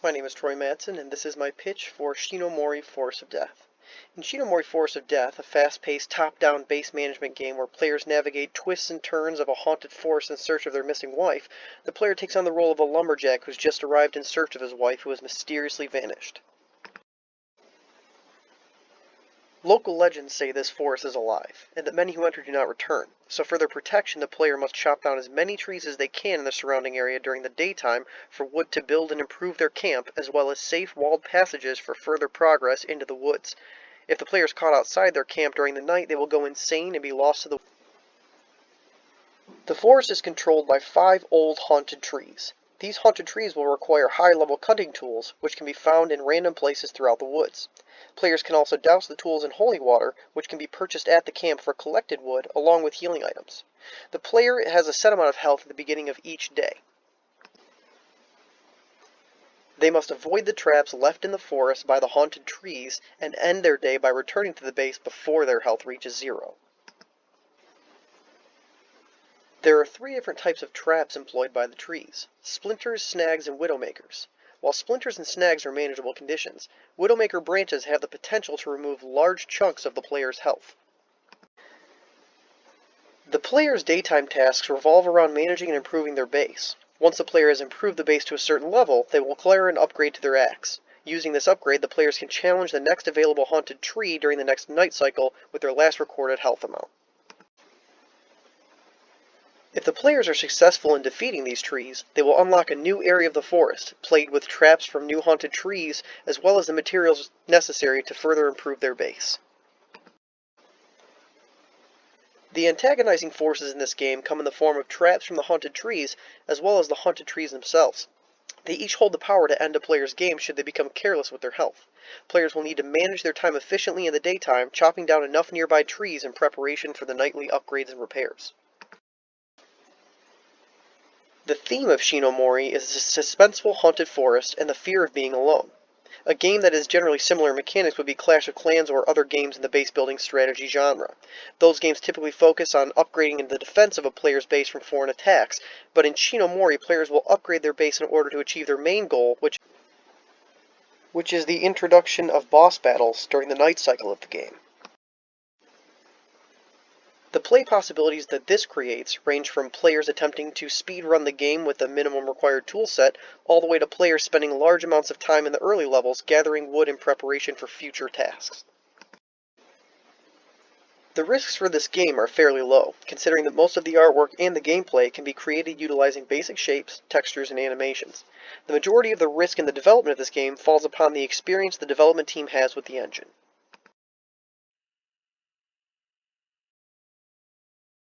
My name is Troy Madsen, and this is my pitch for Mori Force of Death. In Mori Force of Death, a fast-paced, top-down base management game where players navigate twists and turns of a haunted forest in search of their missing wife, the player takes on the role of a lumberjack who's just arrived in search of his wife who has mysteriously vanished. Local legends say this forest is alive, and that many who enter do not return, so for their protection the player must chop down as many trees as they can in the surrounding area during the daytime for wood to build and improve their camp, as well as safe walled passages for further progress into the woods. If the player is caught outside their camp during the night, they will go insane and be lost to the woods. The forest is controlled by 5 old haunted trees. These haunted trees will require high-level cutting tools, which can be found in random places throughout the woods. Players can also douse the tools in holy water, which can be purchased at the camp for collected wood, along with healing items. The player has a set amount of health at the beginning of each day. They must avoid the traps left in the forest by the haunted trees, and end their day by returning to the base before their health reaches 0. There are 3 different types of traps employed by the trees: splinters, snags, and widowmakers. While splinters and snags are manageable conditions, widowmaker branches have the potential to remove large chunks of the player's health. The player's daytime tasks revolve around managing and improving their base. Once the player has improved the base to a certain level, they will acquire an upgrade to their axe. Using this upgrade, the players can challenge the next available haunted tree during the next night cycle with their last recorded health amount. If the players are successful in defeating these trees, they will unlock a new area of the forest, plagued with traps from new haunted trees, as well as the materials necessary to further improve their base. The antagonizing forces in this game come in the form of traps from the haunted trees, as well as the haunted trees themselves. They each hold the power to end a player's game should they become careless with their health. Players will need to manage their time efficiently in the daytime, chopping down enough nearby trees in preparation for the nightly upgrades and repairs. The theme of Mori is a suspenseful haunted forest and the fear of being alone. A game that is generally similar in mechanics would be Clash of Clans or other games in the base building strategy genre. Those games typically focus on upgrading the defense of a player's base from foreign attacks, but in Mori, players will upgrade their base in order to achieve their main goal, which is the introduction of boss battles during the night cycle of the game. The play possibilities that this creates range from players attempting to speed-run the game with a minimum required toolset, all the way to players spending large amounts of time in the early levels gathering wood in preparation for future tasks. The risks for this game are fairly low, considering that most of the artwork and the gameplay can be created utilizing basic shapes, textures, and animations. The majority of the risk in the development of this game falls upon the experience the development team has with the engine.